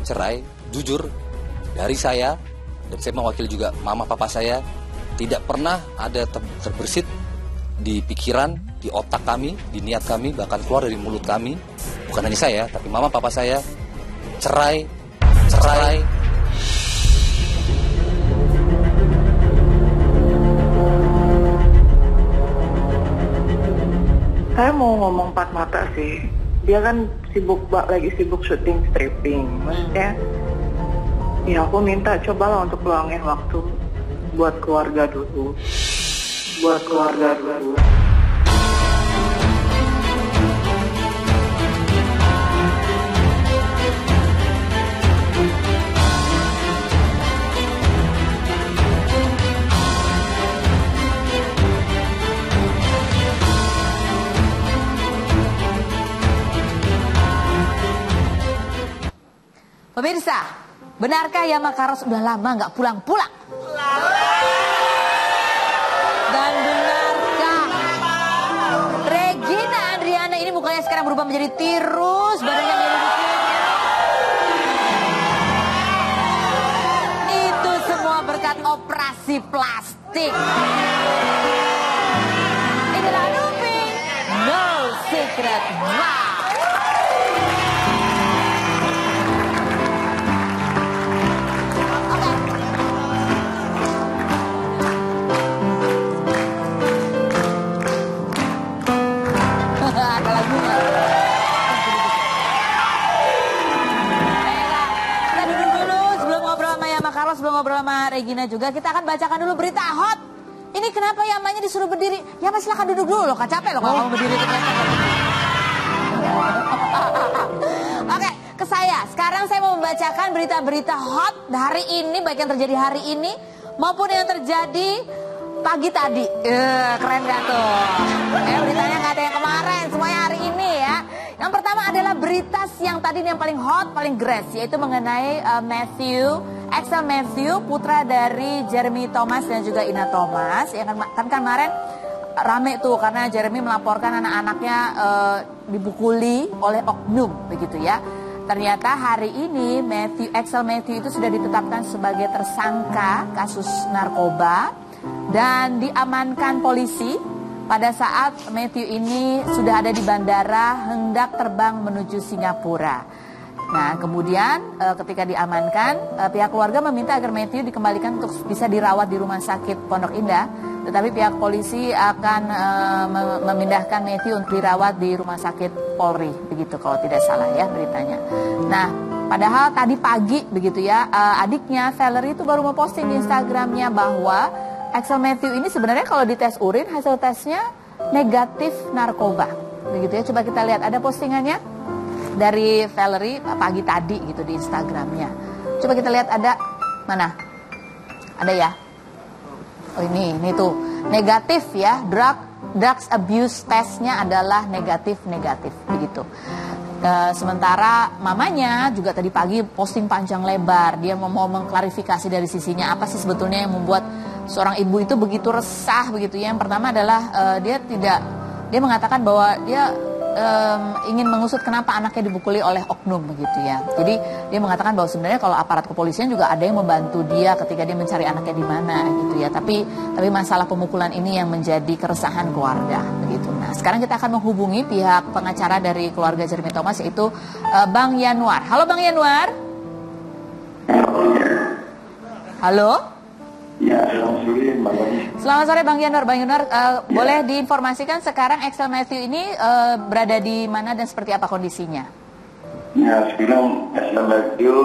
Cerai, jujur, dari saya, dan saya mewakili juga mama papa saya, tidak pernah ada terbersit di pikiran, di otak kami, di niat kami, bahkan keluar dari mulut kami, bukan hanya saya, tapi mama papa saya, cerai. Saya mau ngomong empat mata sih. Dia kan lagi sibuk syuting stripping. Maksudnya, ya aku minta cobalah untuk luangin waktu buat keluarga dulu. Pemirsa, benarkah Yama Karos udah lama nggak pulang-pulang? Dan benarkah Regina Andriana ini mukanya sekarang berubah menjadi tirus, badannya menjadi itu semua berkat operasi plastik. Inilah Nupin, No Secret Mouth. Sebelum ngobrol sama Regina juga, kita akan bacakan dulu berita hot. Ini kenapa Yamanya disuruh berdiri? Yama silahkan duduk dulu loh, kan capek loh kalau kamu berdiri. Oke, ke saya. Sekarang saya mau membacakan berita-berita hot hari ini, baik yang terjadi hari ini maupun yang terjadi pagi tadi. Keren gak tuh? Beritanya gak ada yang kemarin, semuanya hari ini ya. Yang pertama adalah berita yang tadi yang paling hot, paling gres, yaitu mengenai Axel Matthew, putra dari Jeremy Thomas dan juga Ina Thomas. Ya kan kemarin rame tuh karena Jeremy melaporkan anak-anaknya dipukuli oleh oknum, begitu ya. Ternyata hari ini Axel Matthew itu sudah ditetapkan sebagai tersangka kasus narkoba dan diamankan polisi pada saat Matthew ini sudah ada di bandara hendak terbang menuju Singapura. Nah, kemudian ketika diamankan, pihak keluarga meminta agar Matthew dikembalikan untuk bisa dirawat di rumah sakit Pondok Indah. Tetapi pihak polisi akan memindahkan Matthew untuk dirawat di rumah sakit Polri, begitu kalau tidak salah ya beritanya. Nah, padahal tadi pagi begitu ya, adiknya Valerie itu baru memposting di Instagramnya bahwa Axel Matthew ini sebenarnya kalau dites urin hasil tesnya negatif narkoba, begitu ya. Coba kita lihat ada postingannya dari Valerie pagi tadi gitu di Instagramnya. Coba kita lihat ada mana? Ada ya? Oh ini tuh negatif ya, drugs abuse testnya adalah negatif begitu. Sementara mamanya juga tadi pagi posting panjang lebar, dia mau mengklarifikasi dari sisinya apa sih sebetulnya yang membuat seorang ibu itu begitu resah begitu ya. Yang pertama adalah dia mengatakan bahwa dia ingin mengusut kenapa anaknya dipukuli oleh oknum begitu ya. Jadi dia mengatakan bahwa sebenarnya kalau aparat kepolisian juga ada yang membantu dia ketika dia mencari anaknya di mana gitu ya. Tapi masalah pemukulan ini yang menjadi keresahan keluarga begitu. Nah, sekarang kita akan menghubungi pihak pengacara dari keluarga Jeremy Thomas, yaitu Bang Yanuar. Halo Bang Yanuar. Halo. Ya, selamat sore Mbak Lani. Selamat sore Bang Yanuar. Bang Yanuar, boleh diinformasikan sekarang Axel Matthew ini berada di mana dan seperti apa kondisinya? Ya, sekarang Axel Matthew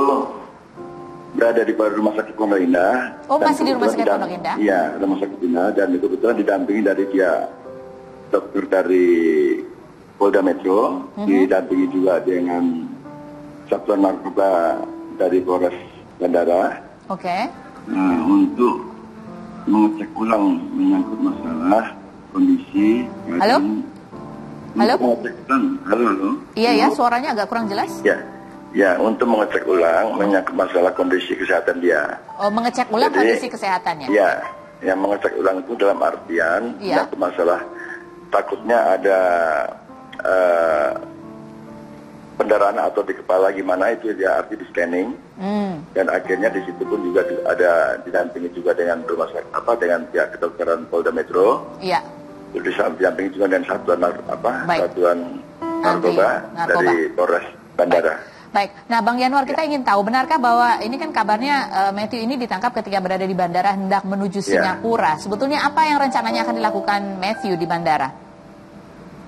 berada di rumah sakit Pondok Indah. Oh, masih di rumah sakit Pondok Indah? Iya, rumah sakit Indah, dan itu kebetulan didampingi dari dokter dari Polda Metro, didampingi juga dengan Satuan Narkoba dari Polres Bandara. Oke. Nah, untuk mengecek ulang menyangkut masalah kondisi. Halo? Halo? Halo? Iya ya, suaranya agak kurang jelas. Ya, untuk mengecek ulang menyangkut masalah kondisi kesehatan dia. Oh, mengecek ulang kondisi kesehatannya? Ya, yang mengecek ulang itu dalam artian menyangkut masalah takutnya ada pendarahan atau di kepala gimana itu dia arti di scanning. Dan akhirnya di situ pun juga ada didampingi juga dengan rumah sakit dengan pihak kedokteran Polda Metro. Iya. Didampingi juga dengan satuan satuan narkoba dari Polres Bandara. Baik, nah Bang Yanuar, kita ingin tahu, benarkah bahwa ini kan kabarnya Matthew ini ditangkap ketika berada di bandara hendak menuju Singapura. Sebetulnya apa yang rencananya akan dilakukan Matthew di bandara?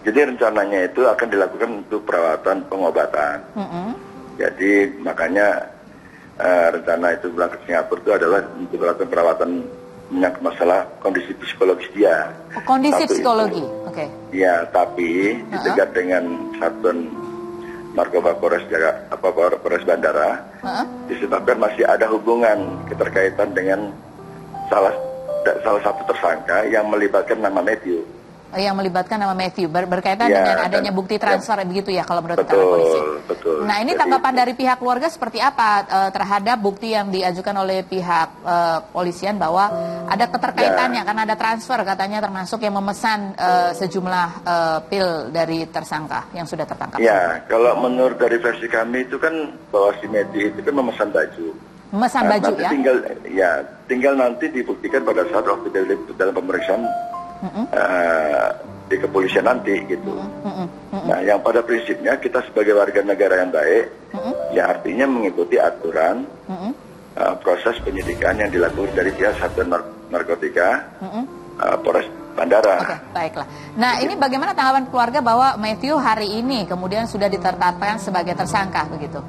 Jadi rencananya itu akan dilakukan untuk perawatan pengobatan. Jadi makanya rencana itu pulang ke Singapura itu adalah untuk melakukan perawatan menyangkut masalah kondisi psikologis dia. Oh, kondisi psikologi, oke. Iya, tapi ditegak dengan satuan narkoba Polres Bandara disebabkan masih ada hubungan keterkaitan dengan salah satu tersangka yang melibatkan nama Matthew. Yang melibatkan nama Matthew berkaitan dengan adanya bukti transfer begitu ya kalau menurut keterangan polisi. Betul. Nah ini tanggapan dari pihak keluarga seperti apa terhadap bukti yang diajukan oleh pihak polisian bahwa ada keterkaitannya karena ada transfer katanya termasuk yang memesan sejumlah pil dari tersangka yang sudah tertangkap. Ya kalau menurut dari versi kami itu kan bahwa si Matthew itu kan memesan baju. Memesan baju ya? Tinggal nanti dibuktikan pada saat waktu dalam pemeriksaan di kepolisian nanti gitu. Nah, yang pada prinsipnya kita sebagai warga negara yang baik, ya artinya mengikuti aturan proses penyidikan yang dilakukan dari pihak Satuan Narkotika Polres Bandara. Oke, baiklah. Nah, ini bagaimana tanggapan keluarga bahwa Matthew hari ini kemudian sudah ditetapkan sebagai tersangka begitu?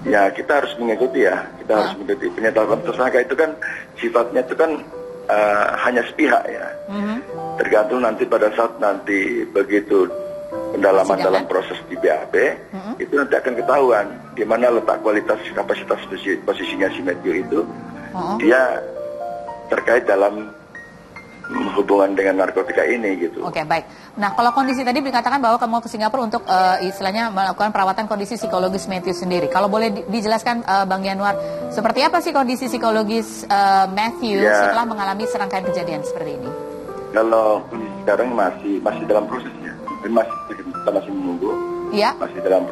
Ya, kita harus mengikuti harus mengikuti penetapan tersangka itu kan sifatnya itu kan hanya sepihak ya. Tergantung nanti pada saat nanti begitu pendalaman dalam proses di BAP itu nanti akan ketahuan di mana letak kualitas kapasitas posisinya si Matthew itu dia terkait dalam hubungan dengan narkotika ini gitu. Oke, baik. Nah, kalau kondisi tadi dikatakan bahwa kamu mau ke Singapura untuk istilahnya melakukan perawatan kondisi psikologis Matthew sendiri. Kalau boleh dijelaskan Bang Yanuar, seperti apa sih kondisi psikologis Matthew setelah mengalami serangkaian kejadian seperti ini? Kalau sekarang masih dalam prosesnya, kita masih menunggu. Iya. Masih dalam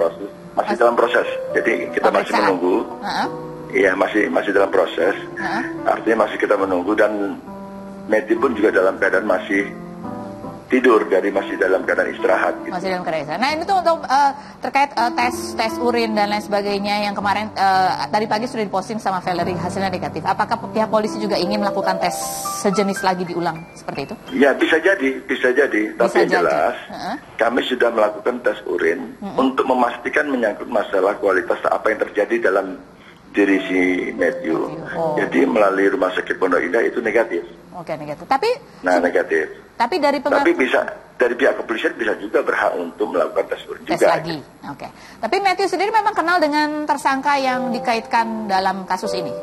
proses. Jadi kita masih menunggu. Iya, masih dalam proses. Artinya masih kita menunggu dan Matthew pun juga dalam keadaan masih tidur, jadi masih dalam keadaan istirahat. Gitu. Masih dalam keadaan istirahat. Nah ini tuh untuk terkait tes urin dan lain sebagainya yang kemarin tadi pagi sudah diposting sama Valerie hasilnya negatif. Apakah pihak polisi juga ingin melakukan tes sejenis lagi diulang seperti itu? Ya bisa jadi. Tapi yang jelas kami sudah melakukan tes urin untuk memastikan menyangkut masalah kualitas apa yang terjadi dalam diri si Matthew. Jadi melalui Rumah Sakit Pondok Indah itu negatif. Oke, negatif. Negatif. Tapi bisa dari pihak kepolisian bisa juga berhak untuk melakukan tes urin juga. Lagi. Oke. Tapi Matthew sendiri memang kenal dengan tersangka yang dikaitkan dalam kasus ini.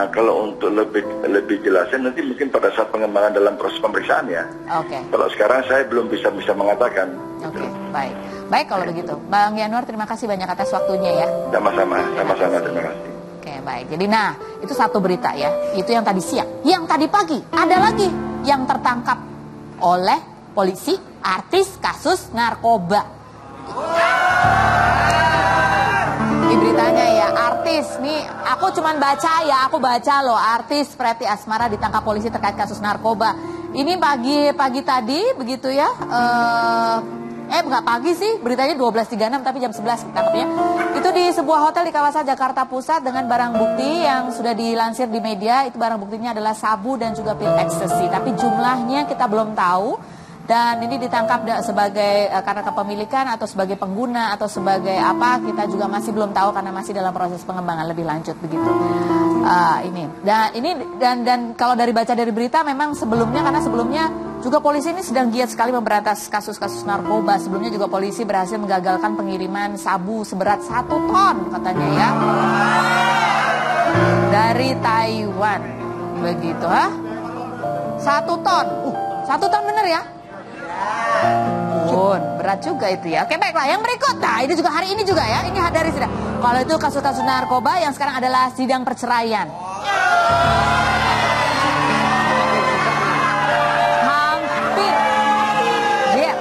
Kalau untuk lebih jelasnya nanti mungkin pada saat pengembangan dalam proses pemeriksaan ya. Oke. Kalau sekarang saya belum bisa mengatakan. Oke, baik kalau begitu. Bang Yanuar, terima kasih banyak atas waktunya ya. Sama-sama, terima kasih. Oke, baik. Jadi itu satu berita ya. Itu yang tadi siang. Yang tadi pagi ada lagi yang tertangkap oleh polisi artis kasus narkoba. Ini beritanya ya, artis nih aku cuman baca loh, artis Preti Asmara ditangkap polisi terkait kasus narkoba. Ini pagi tadi begitu ya. Nggak pagi sih, beritanya 12.36 tapi jam 11 ditangkapnya. Itu di sebuah hotel di kawasan Jakarta Pusat dengan barang bukti yang sudah dilansir di media. Itu barang buktinya adalah sabu dan juga pil ekstasi. Tapi jumlahnya kita belum tahu. Dan ini ditangkap sebagai karena kepemilikan atau sebagai pengguna atau sebagai apa kita juga masih belum tahu karena masih dalam proses pengembangan lebih lanjut begitu. Dan kalau baca dari berita memang sebelumnya juga polisi ini sedang giat sekali memberantas kasus-kasus narkoba. Sebelumnya juga polisi berhasil menggagalkan pengiriman sabu seberat 1 ton katanya ya dari Taiwan begitu 1 ton 1 ton bener ya? Berat juga itu ya. Oke, baiklah, yang berikut. Nah, ini juga hari ini juga ya. Ini dari sidang. Kalau itu kasus-kasus narkoba yang sekarang adalah sidang perceraian. Hampir. Dia.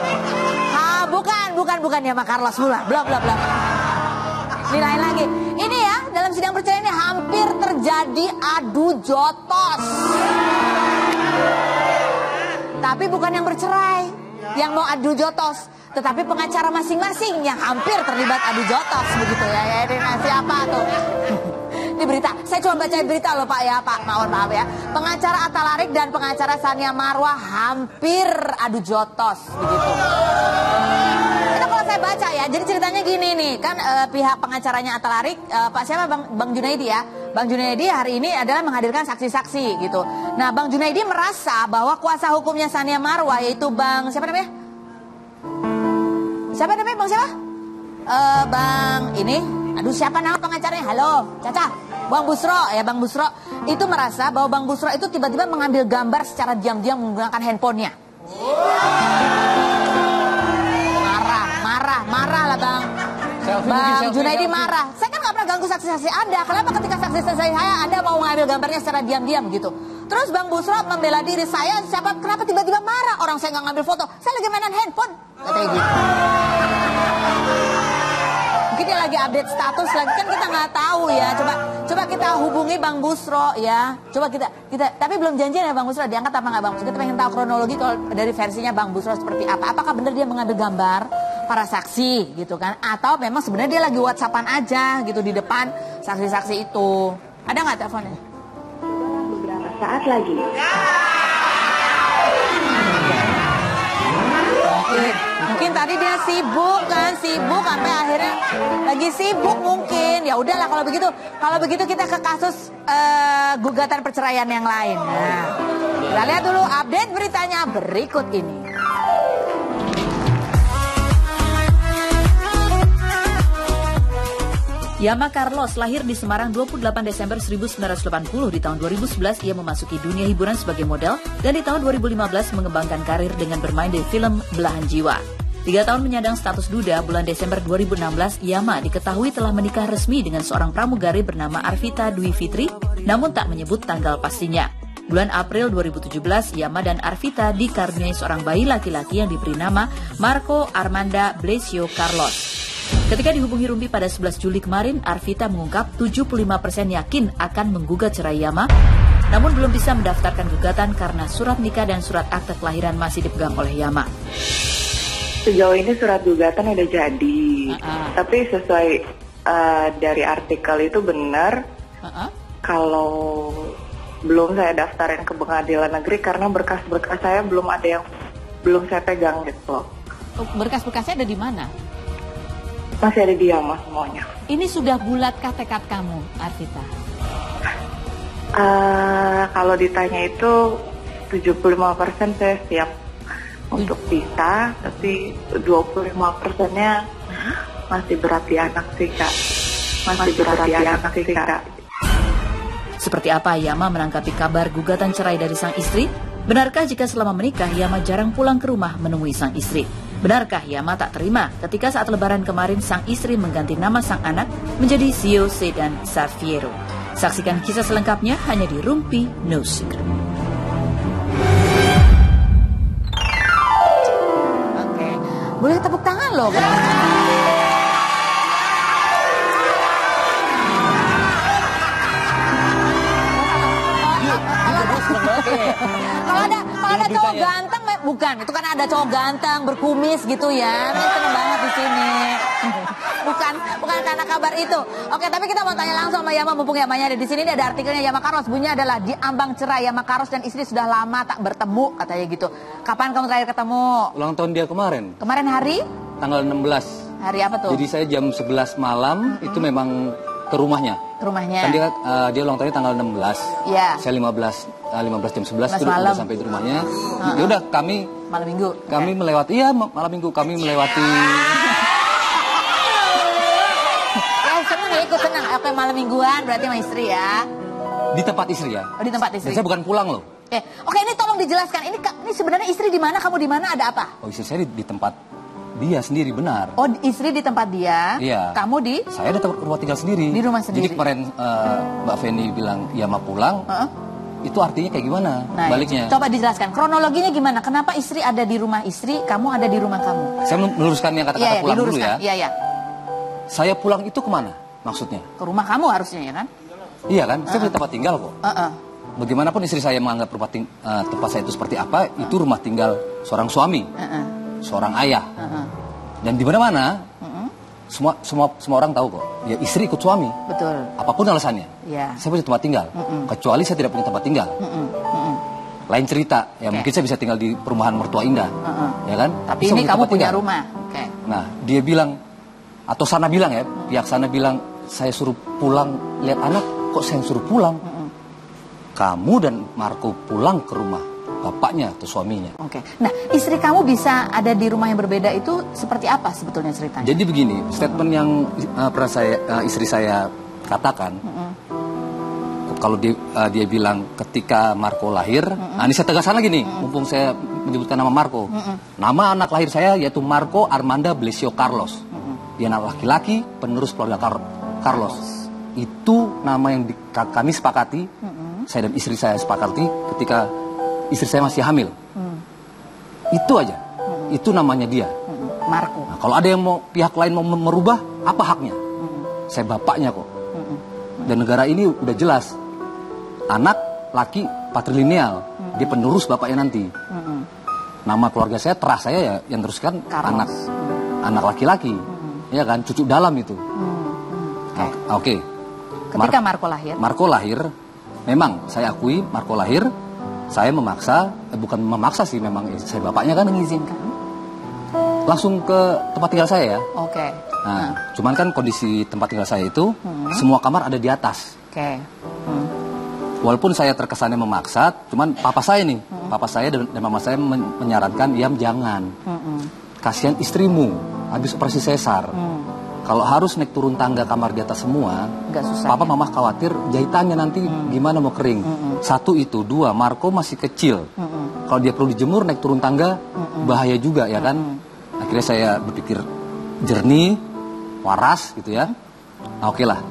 bukan Yama Carlos pula. Belum. Ini lain lagi. Ini ya, dalam sidang perceraian ini hampir terjadi adu jotos. Tapi bukan yang bercerai yang mau adu jotos, tetapi pengacara masing-masing yang hampir terlibat adu jotos begitu ya. Ya ini siapa tuh? Ini berita, saya cuma baca berita loh Pak ya Pak, mohon maaf ya. Pengacara Atta Larik dan pengacara Sania Marwah hampir adu jotos begitu. Itu kalau saya baca ya, jadi ceritanya gini nih, kan pihak pengacaranya Atta Larik, Pak siapa Bang Junaidi ya. Bang Junaidi hari ini adalah menghadirkan saksi-saksi gitu. Nah Bang Junaidi merasa bahwa kuasa hukumnya Sania Marwah yaitu Bang siapa namanya? Bang siapa? Bang ini, aduh siapa nama pengacaranya? Halo, Caca. Bang Busro ya, Bang Busro itu merasa bahwa Bang Busro itu tiba-tiba mengambil gambar secara diam-diam menggunakan handphonenya. Marah lah Bang. Bang Junaidi marah. Saya kan nggak pernah ganggu saksi-saksi Anda. Kenapa ketika saksi-saksi saya Anda mau mengambil gambarnya secara diam-diam gitu? Terus Bang Busro membela diri saya. Kenapa tiba-tiba marah? Orang saya nggak ngambil foto. Saya lagi mainan handphone. Katanya gitu. Mungkin dia lagi update status lagi, kan kita nggak tahu ya. Coba kita hubungi Bang Busro ya. Coba kita tapi belum janjian ya Bang Busro diangkat apa nggak Bang Busro? Kita pengen tahu kronologi kalau dari versinya Bang Busro seperti apa. Apakah benar dia mengambil gambar para saksi gitu kan? Atau memang sebenarnya dia lagi WhatsAppan aja gitu di depan saksi-saksi itu. Ada nggak teleponnya? Beberapa saat lagi. Mungkin tadi dia sibuk sampai akhirnya lagi sibuk mungkin. Ya udahlah kalau begitu kita ke kasus gugatan perceraian yang lain. Nah, kita lihat dulu update beritanya berikut ini. Yama Carlos lahir di Semarang 28 Desember 1980. Di tahun 2011 ia memasuki dunia hiburan sebagai model dan di tahun 2015 mengembangkan karir dengan bermain di film Belahan Jiwa. 3 tahun menyandang status duda, bulan Desember 2016 Yama diketahui telah menikah resmi dengan seorang pramugari bernama Arvita Dwi Fitri, namun tak menyebut tanggal pastinya. Bulan April 2017 Yama dan Arvita dikaruniai seorang bayi laki-laki yang diberi nama Marco Armanda Blesio Carlos. Ketika dihubungi Rumpi pada 11 Juli kemarin, Arvita mengungkap 75% yakin akan menggugat cerai Yama, namun belum bisa mendaftarkan gugatan karena surat nikah dan surat akte kelahiran masih dipegang oleh Yama. Sejauh ini surat gugatan udah jadi, tapi sesuai dari artikel itu benar kalau belum saya daftarin ke pengadilan negeri karena berkas-berkas saya belum saya pegang gitu loh. Berkas-berkasnya ada di mana? Masih ada di Yama semuanya. Ini sudah bulatkah tekad kamu, Arvita? Kalau ditanya itu 75% saya siap untuk bisa, tapi 25%-nya masih berat di anak sih Kak. Seperti apa Yama menanggapi kabar gugatan cerai dari sang istri? Benarkah jika selama menikah Yama jarang pulang ke rumah menemui sang istri? Benarkah Yama tak terima ketika saat lebaran kemarin sang istri mengganti nama sang anak menjadi Sio Sedan Safiero? Saksikan kisah selengkapnya hanya di Rumpi No Secret. Oke, boleh tepuk tangan loh. Kalau ada cowok ganteng, bukan, itu kan ada cowok ganteng berkumis gitu ya. Saya seneng banget di sini. Bukan karena kabar itu. Oke, tapi kita mau tanya langsung sama Yama, mumpung Yamanya ada di sini. Ini ada artikelnya Yama Carlos, bunyinya adalah di ambang cerai. Yama Carlos dan istri sudah lama tak bertemu, katanya gitu. Kapan kamu terakhir ketemu? Ulang tahun dia kemarin. Kemarin hari? Tanggal 16. Hari apa tuh? Jadi saya jam 11 malam itu memang ke rumahnya. Ke rumahnya. Kan dia ulang tahunnya tanggal 16. Iya. Saya 15 jam 11 itu udah sampai di rumahnya. Ya udah kami malam minggu. Kami melewati malam minggu kami melewati. Seneng ya, ikut seneng. Oke, malam mingguan berarti sama istri ya. Di tempat istri ya. Oh, di tempat istri. Dan saya bukan pulang loh. Oke, ini tolong dijelaskan. Ini sebenarnya istri di mana, kamu di mana, ada apa? Oh, istri saya di tempat dia sendiri, benar. Oh, istri di tempat dia. Iya. Kamu di? Saya ada rumah tinggal sendiri. Di rumah sendiri. Jadi kemarin Mbak Feni bilang Yama pulang. itu artinya kayak gimana baliknya? Coba dijelaskan kronologinya gimana? Kenapa istri ada di rumah istri, kamu ada di rumah kamu? Saya meluruskan yang kata-kata pulang dulu ya. Iya. Saya pulang itu kemana maksudnya? Ke rumah kamu harusnya ya kan? Iya kan, saya punya tempat tinggal kok. Bagaimanapun istri saya menganggap tempat saya itu seperti apa, itu rumah tinggal seorang suami, seorang ayah. Dan di mana-mana, semua orang tahu kok, ya istri ikut suami. Betul. Apapun alasannya. Iya. Saya punya tempat tinggal, kecuali saya tidak punya tempat tinggal. Lain cerita, ya mungkin saya bisa tinggal di perumahan Mertua Indah, ya kan? Tapi ini kamu punya rumah. Nah, dia bilang, atau sana bilang ya, pihak sana bilang, saya suruh pulang lihat anak, kok saya suruh pulang? Kamu dan Marco pulang ke rumah bapaknya atau suaminya. Nah, istri kamu bisa ada di rumah yang berbeda itu seperti apa sebetulnya ceritanya? Jadi begini, statement yang pernah istri saya katakan, kalau dia bilang ketika Marco lahir, ini saya tegaskan lagi nih, mumpung saya menyebutkan nama Marco. Nama anak lahir saya yaitu Marco Armanda Blesio Carlos. Dia anak laki-laki, penerus keluarga Carlos. Itu nama yang kami sepakati, saya dan istri saya sepakati ketika istri saya masih hamil. Itu aja. Itu namanya dia. Marco. Nah, kalau ada yang pihak lain mau merubah, apa haknya? Saya bapaknya kok. Dan negara ini udah jelas. Anak laki patrilineal, dia penerus bapaknya nanti. Nama keluarga saya, terah saya ya yang teruskan anak laki-laki. Ya kan, cucu dalam itu. Oke. Ketika Marco lahir, memang saya akui Marco lahir, saya memaksa, bukan memaksa sih, memang saya bapaknya kan mengizinkan. Langsung ke tempat tinggal saya ya. Nah, cuman kan kondisi tempat tinggal saya itu semua kamar ada di atas. Walaupun saya terkesannya memaksa, cuman papa saya nih, papa saya dan mama saya menyarankan, jangan. Kasihan istrimu, habis operasi sesar. Kalau harus naik turun tangga kamar di atas semua, papa mama khawatir jahitannya nanti gimana mau kering. Satu itu, dua, Marco masih kecil. Kalau dia perlu dijemur naik turun tangga, bahaya juga ya kan. Akhirnya saya berpikir jernih, waras gitu ya. Nah, oke lah,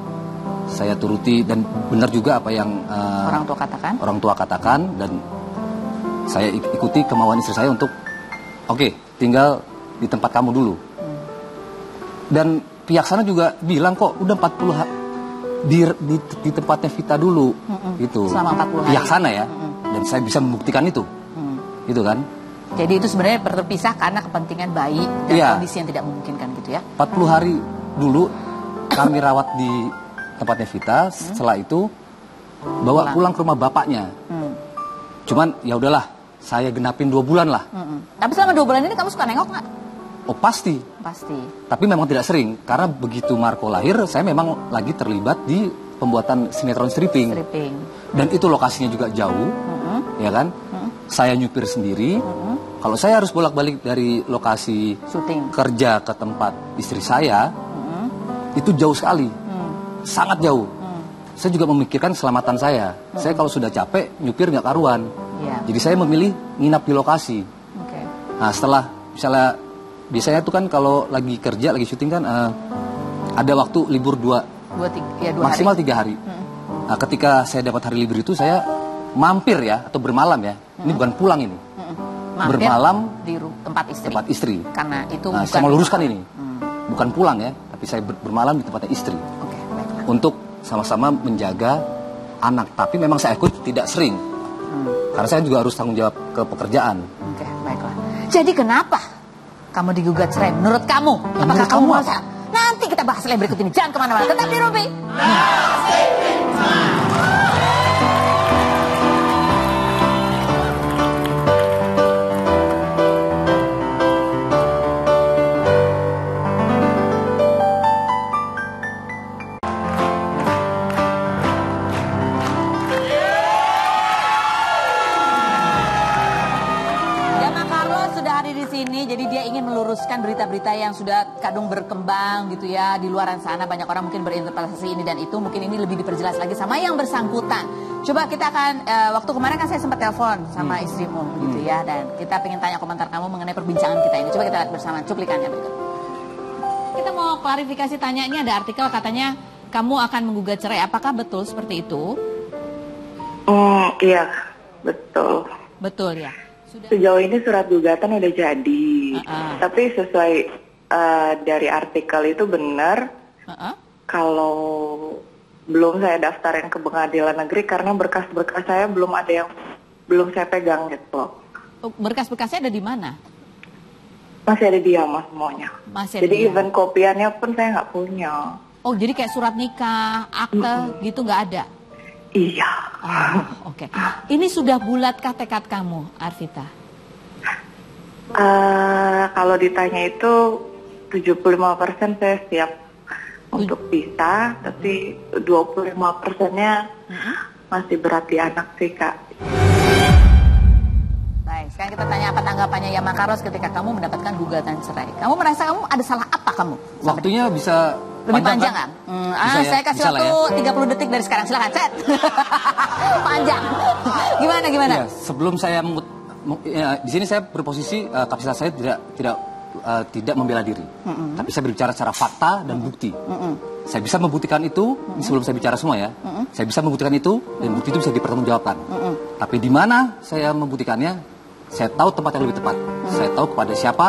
saya turuti dan benar juga apa yang orang tua katakan dan saya ikuti kemauan istri saya untuk tinggal di tempat kamu dulu. Dan pihak sana juga bilang kok udah 40 di tempatnya Vita dulu gitu. Selama 40 hari. Pihak sana ya. Dan saya bisa membuktikan itu. Gitu kan? Jadi itu sebenarnya terpisah karena kepentingan bayi dan kondisi yang tidak memungkinkan gitu ya. 40 hari dulu kami rawat di tempatnya Vita, setelah itu bawa pulang ke rumah bapaknya. Cuman ya udahlah, saya genapin 2 bulan lah. Tapi selama 2 bulan ini kamu suka nengok nggak? Oh pasti. Tapi memang tidak sering, karena begitu Marco lahir, saya memang lagi terlibat di pembuatan sinetron stripping. Dan itu lokasinya juga jauh, ya kan? Saya nyupir sendiri. Kalau saya harus bolak-balik dari lokasi syuting kerja ke tempat istri saya, itu jauh sekali, sangat jauh. Saya juga memikirkan keselamatan saya. Saya kalau sudah capek, nyupir nggak karuan. Jadi saya memilih nginap di lokasi. Nah setelah misalnya biasanya tuh kan kalau lagi kerja, lagi syuting kan ada waktu libur 2 maksimal 3 hari. Nah, ketika saya dapat hari libur itu saya mampir ya atau bermalam ya. Ini bukan pulang ini. Bermalam di tempat istri. Karena itu saya mau luruskan ini. Bukan pulang ya, tapi saya bermalam di tempatnya istri. Untuk sama-sama menjaga anak. Tapi memang saya ikut tidak sering. Karena saya juga harus tanggung jawab ke pekerjaan. Jadi kenapa kamu digugat cerai? Menurut kamu, apakah kamu merasa? Nanti kita bahas lagi berikut ini. Jangan kemana-mana, tetap di Ruby. Jadi dia ingin meluruskan berita-berita yang sudah kadung berkembang gitu ya. Di luaran sana banyak orang mungkin berinterpretasi ini dan itu. Mungkin ini lebih diperjelas lagi sama yang bersangkutan. Coba kita akan, waktu kemarin kan saya sempat telepon sama istrimu gitu ya. Dan kita pengen tanya komentar kamu mengenai perbincangan kita ini. Coba kita lihat bersama cuplikannya berikut. Kita mau klarifikasi tanya, ini ada artikel katanya kamu akan menggugat cerai. Apakah betul seperti itu? Iya, betul. Betul ya. Sudah. Sejauh ini surat gugatan udah jadi. Tapi sesuai dari artikel itu benar. Kalau belum saya daftarin ke pengadilan negeri karena berkas-berkas saya belum ada yang belum saya pegang gitu. Berkas-berkasnya ada di mana? Masih ada dia mas semuanya. Masih ada jadi dia. even kopiannya pun saya nggak punya. Oh jadi kayak surat nikah, akte gitu nggak ada? Iya. Oh, oke. Ini sudah bulatkah tekad kamu, Arvita? Kalau ditanya itu 75% saya siap untuk bisa, tapi 25%-nya masih berat di anak sih kak. Baik, sekarang kita tanya apa tanggapannya Yama Karos ketika kamu mendapatkan gugatan cerai. Kamu merasa kamu ada salah apa kamu? Waktunya bisa lebih panjang kan? Bisa ya? Saya kasih Bisa waktu lah ya. 30 detik dari sekarang, silakan set. Panjang. Gimana? Ya, sebelum saya di sini saya berposisi kapasitas saya tidak membela diri, tapi saya berbicara secara fakta dan bukti. Saya bisa membuktikan itu sebelum saya bicara semua ya. Saya bisa membuktikan itu dan bukti itu bisa dipertanggungjawabkan. Tapi di mana saya membuktikannya? Saya tahu tempat yang lebih tepat. Saya tahu kepada siapa.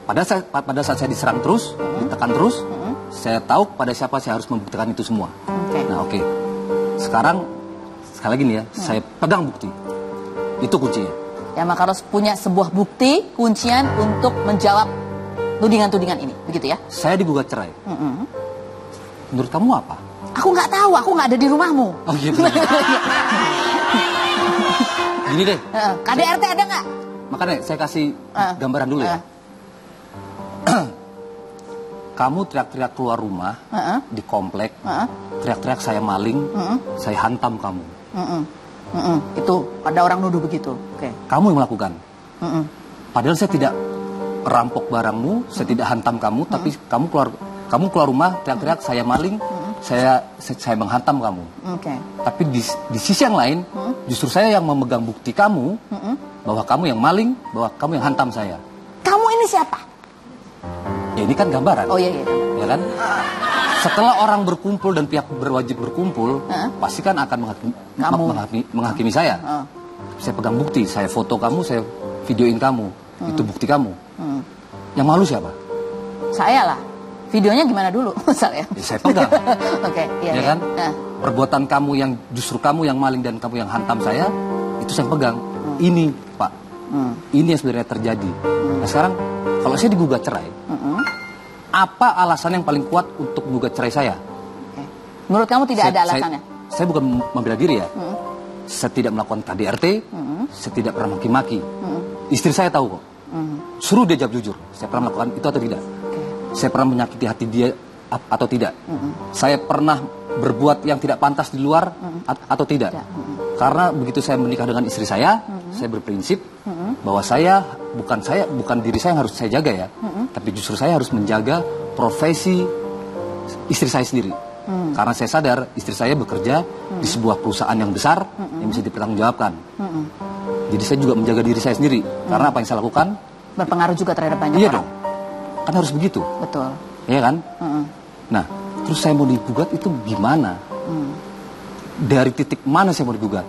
Pada saat saya diserang terus, ditekan terus, saya tahu pada siapa saya harus membuktikan itu semua. Nah, oke. Sekarang sekali lagi nih ya, saya pegang bukti. Itu kuncinya. Yama Karos punya sebuah bukti kuncian untuk menjawab tudingan-tudingan ini, begitu ya? Saya digugat cerai. Menurut kamu apa? Aku nggak tahu, aku nggak ada di rumahmu. Oh gitu. Gini deh. KDRT ada nggak? Makanya saya kasih gambaran dulu ya. Kamu teriak-teriak keluar rumah di komplek, teriak-teriak saya maling, saya hantam kamu. Itu ada orang nuduh begitu. Oke. Kamu yang melakukan. Padahal saya tidak rampok barangmu, saya tidak hantam kamu, tapi kamu keluar rumah teriak-teriak saya maling, saya menghantam kamu. Tapi di sisi yang lain, justru saya yang memegang bukti kamu bahwa kamu yang maling, bahwa kamu yang hantam saya. Kamu ini siapa? Ya ini kan gambaran. Oh iya. Ya kan? Setelah orang berkumpul dan pihak berwajib berkumpul, pasti kan akan menghakimi saya. Saya pegang bukti, saya foto kamu, saya videoin kamu, itu bukti kamu. Yang malu siapa? Saya lah. Videonya gimana dulu? Saya. Ya, saya pegang. Oke, iya. Ya kan? Perbuatan kamu yang justru kamu yang maling dan kamu yang hantam saya, itu saya pegang. Ini, Pak. Ini yang sebenarnya terjadi. Nah sekarang, kalau saya digugat cerai, apa alasan yang paling kuat untuk menggugat cerai saya? Menurut kamu tidak ada alasannya? Saya bukan membela diri ya. Saya tidak melakukan KDRT, saya tidak pernah maki-maki. Istri saya tahu kok. Suruh dia jawab jujur. Saya pernah melakukan itu atau tidak? Saya pernah menyakiti hati dia atau tidak? Saya pernah berbuat yang tidak pantas di luar atau tidak? Karena begitu saya menikah dengan istri saya berprinsip bahwa bukan diri saya yang harus saya jaga ya, tapi justru saya harus menjaga profesi istri saya sendiri. Karena saya sadar istri saya bekerja di sebuah perusahaan yang besar yang bisa dipertanggungjawabkan. Jadi saya juga menjaga diri saya sendiri karena apa yang saya lakukan berpengaruh juga terhadap banyak iya orang. dong, kan harus begitu. Betul. Iya kan? Nah, terus saya mau digugat itu gimana? Dari titik mana saya mau digugat?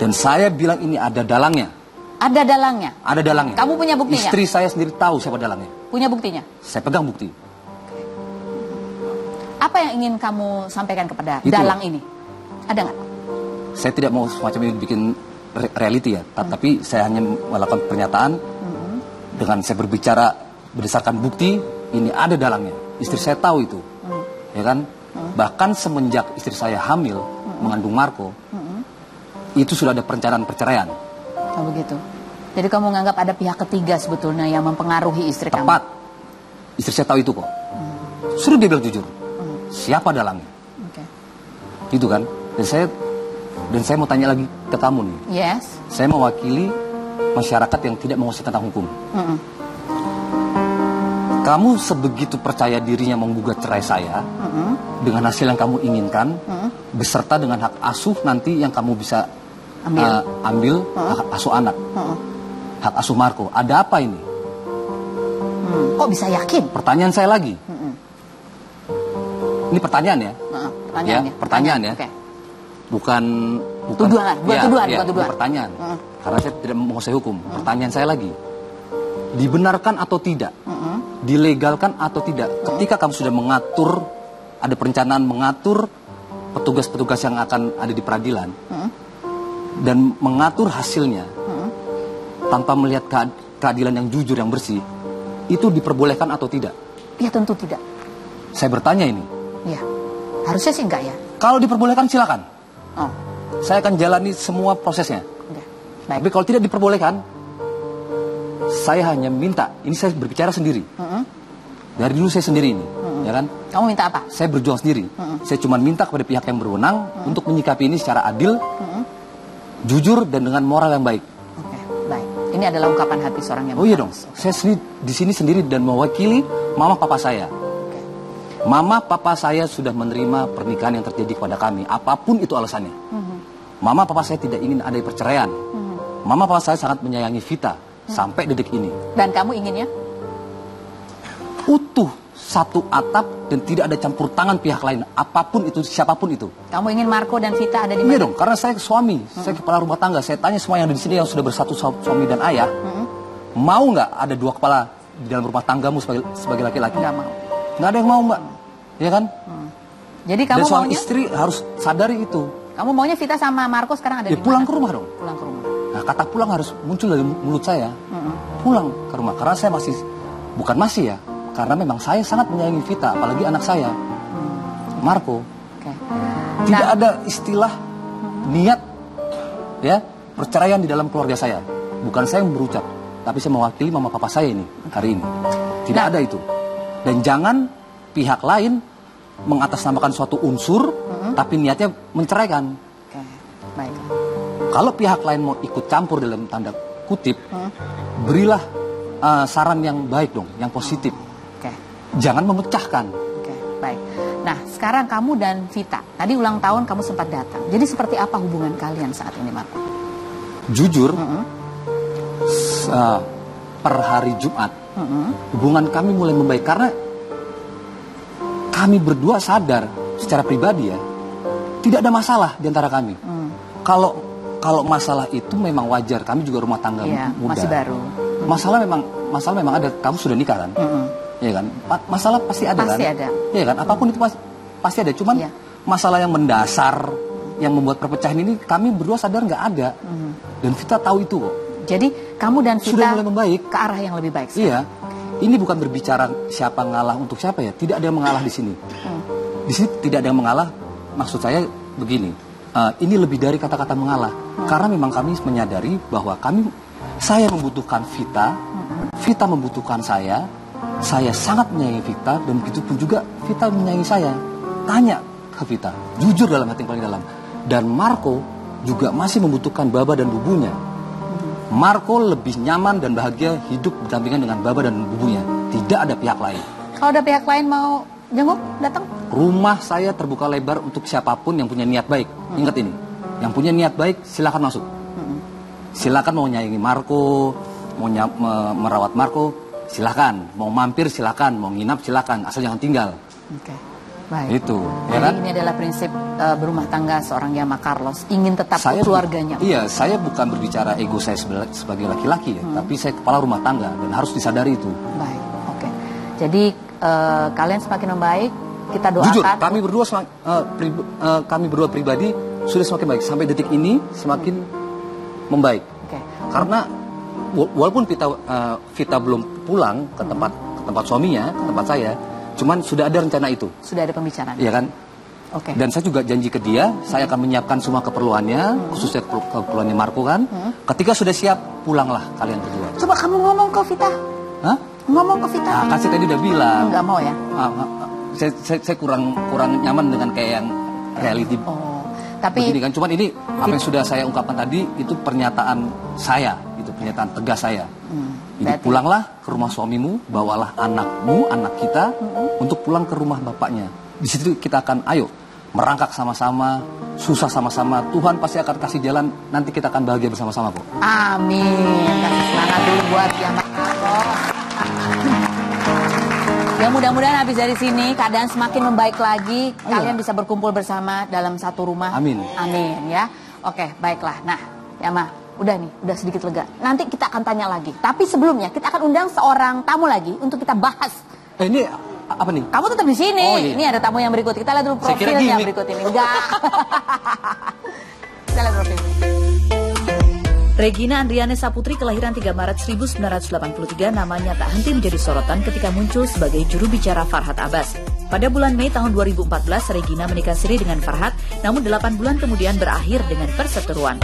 Dan saya bilang ini ada dalangnya. Ada dalangnya? Ada dalangnya. Kamu punya buktinya? Istri saya sendiri tahu siapa dalangnya. Punya buktinya? Saya pegang bukti. Apa yang ingin kamu sampaikan kepada Itu dalang ini? Ada nggak? Saya tidak mau semacam ini bikin reality ya, tapi saya hanya melakukan pernyataan dengan saya berbicara berdasarkan bukti, ini ada dalangnya. Istri saya tahu itu. Ya kan? Bahkan semenjak istri saya hamil, mengandung Marco, itu sudah ada perencanaan perceraian. Oh begitu. Jadi kamu menganggap ada pihak ketiga sebetulnya yang mempengaruhi istri kamu? Tepat. Istri saya tahu itu kok. Suruh dia bilang jujur. Siapa dalangnya? Gitu kan? Dan saya mau tanya lagi ke kamu nih. Yes. Saya mewakili masyarakat yang tidak menguasai tentang hukum. Kamu sebegitu percaya dirinya menggugat cerai saya dengan hasil yang kamu inginkan, beserta dengan hak asuh nanti yang kamu bisa ambil hak asuh anak, hak asuh Marco. Ada apa ini? Kok bisa yakin? Pertanyaan saya lagi. Ini pertanyaan ya? Pertanyaan ya. Pertanyaan ya. Okay. bukan Tuduhan, bukan tuduhan, bukan tuduhan. pertanyaan. Karena saya tidak menguasai hukum. Pertanyaan saya lagi, dibenarkan atau tidak, dilegalkan atau tidak, ketika kamu sudah mengatur, ada perencanaan mengatur petugas-petugas yang akan ada di peradilan, dan mengatur hasilnya tanpa melihat keadilan yang jujur, yang bersih, itu diperbolehkan atau tidak? Ya tentu tidak. Saya bertanya ini. Ya, harusnya sih enggak ya. Kalau diperbolehkan silakan. Oh, Saya akan jalani semua prosesnya. oke. Tapi Baik. kalau tidak diperbolehkan, saya hanya minta, ini saya berbicara sendiri. Dari dulu saya sendiri ini, ya kan? Kamu minta apa? Saya berjuang sendiri. Saya cuma minta kepada pihak yang berwenang untuk menyikapi ini secara adil, jujur, dan dengan moral yang baik. Oke, baik. Ini adalah ungkapan hati seorang yang Oh iya dong, berhaus. saya di sini sendiri dan mewakili mama papa saya. Mama papa saya sudah menerima pernikahan yang terjadi kepada kami, apapun itu alasannya. Mama papa saya tidak ingin ada perceraian. Mama papa saya sangat menyayangi Vita sampai detik ini. Dan kamu inginnya? Utuh satu atap dan tidak ada campur tangan pihak lain, apapun itu, siapapun itu. Kamu ingin Marco dan Vita ada di Iya mana? dong, karena saya suami, saya kepala rumah tangga. Saya tanya semua yang ada di sini yang sudah bersatu suami dan ayah, mau nggak ada dua kepala di dalam rumah tanggamu sebagai laki-laki? Nggak mau. Nggak ada yang mau, Mbak. Ya kan? Jadi kamu Dan suami maunya? istri harus sadari itu. Kamu maunya Vita sama Marco sekarang ada Ya di pulang mana? ke rumah dong. Pulang ke rumah. Nah, kata pulang harus muncul dari mulut saya. Pulang ke rumah. Karena saya bukan masih ya. Karena memang saya sangat menyayangi Vita, apalagi anak saya, Marco. Oke. Tidak Nah, ada istilah niat ya perceraian di dalam keluarga saya. Bukan saya yang berucap, tapi saya mewakili mama papa saya ini hari ini. Tidak Nah. ada itu. Dan jangan pihak lain mengatasnamakan suatu unsur, tapi niatnya menceraikan. Oke, baik. Kalau pihak lain mau ikut campur dalam tanda kutip, berilah saran yang baik dong, yang positif. Oke, Jangan memecahkan. oke, baik. Nah, sekarang kamu dan Vita, tadi ulang tahun kamu sempat datang. Jadi seperti apa hubungan kalian saat ini, Marco? Jujur, per hari Jumat, hubungan kami mulai membaik karena kami berdua sadar secara pribadi ya, tidak ada masalah di antara kami. Kalau masalah itu memang wajar, kami juga rumah tangga Iya, muda. masih baru. Masalah memang ada. Kamu sudah nikah kan? Iya kan? Masalah pasti ada Pasti kan? ada. Iya kan? Apapun itu pasti ada. Cuman Iya. masalah yang mendasar, yang membuat perpecahan ini kami berdua sadar nggak ada. Dan Vita tahu itu kok. Jadi kamu dan Vita Sudah mulai membaik. ke arah yang lebih baik sekarang? Iya. Ini bukan berbicara siapa ngalah untuk siapa ya. Tidak ada yang mengalah di sini. Di sini tidak ada yang mengalah. Maksud saya begini. Ini lebih dari kata-kata mengalah. Karena memang kami menyadari bahwa saya membutuhkan Vita. Vita membutuhkan saya. Saya sangat menyayangi Vita. Dan begitu pun juga Vita menyayangi saya. Tanya ke Vita. Jujur dalam hati yang paling dalam. Dan Marco juga masih membutuhkan baba dan bubunya. Marco lebih nyaman dan bahagia hidup berdampingan dengan baba dan bubunya. Tidak ada pihak lain. Kalau ada pihak lain mau jenguk, datang? Rumah saya terbuka lebar untuk siapapun yang punya niat baik. Ingat ini. Yang punya niat baik silakan masuk. Silakan mau nyayangi Marco, mau merawat Marco, silakan. Mau mampir silakan, mau nginap silakan, asal jangan tinggal. Oke, baik. Itu, ya Jadi kan? ini adalah prinsip berumah tangga seorang Yama Carlos. Ingin tetap keluarganya. Iya, saya bukan berbicara ego saya sebagai laki-laki ya, tapi saya kepala rumah tangga dan harus disadari itu. Baik, oke. Jadi kalian semakin membaik, kita doakan. Jujur, kami berdua pribadi sudah semakin baik sampai detik ini, semakin membaik. Oke. Karena walaupun Vita belum pulang ke tempat suaminya, ke tempat saya, cuman sudah ada rencana itu, Sudah ada pembicaraan. iya kan? Oke. Dan saya juga janji ke dia, saya akan menyiapkan semua keperluannya, khususnya keperluannya Marco kan. Ketika sudah siap, pulanglah kalian berdua. Coba kamu ngomong ke Vita. Hah? Ngomong ke Vita. Nah, kan saya tadi udah bilang. Enggak mau ya? Saya kurang nyaman dengan kayak yang reality. Oh. Tapi Begini kan, cuman ini apa yang sudah saya ungkapkan tadi itu pernyataan saya, itu pernyataan tegas saya. Jadi berarti- pulanglah ke rumah suamimu, bawalah anakmu, anak kita untuk pulang ke rumah bapaknya. Di situ kita akan merangkak sama-sama, susah sama-sama. Tuhan pasti akan kasih jalan, nanti kita akan bahagia bersama-sama kok. amin. Kasih semangat dulu buat Yama Carlos. Ya mudah-mudahan habis dari sini keadaan semakin membaik lagi. Kalian bisa berkumpul bersama dalam satu rumah. Amin. Amin ya. Oke, baiklah. Nah, ya Ma, udah nih, udah sedikit lega. Nanti kita akan tanya lagi. Tapi sebelumnya kita akan undang seorang tamu lagi untuk kita bahas. Ini apa nih? Kamu tetap di sini. Oh, iya. Ini ada tamu yang berikut. Kita lihat dulu Saya kira profilnya gimmick. berikut ini. Enggak. Kita lihat profil. Regina Andriane Saputri kelahiran 3 Maret 1983 namanya tak henti menjadi sorotan ketika muncul sebagai juru bicara Farhad Abbas. Pada bulan Mei tahun 2014, Regina menikah siri dengan Farhad, namun 8 bulan kemudian berakhir dengan perseteruan.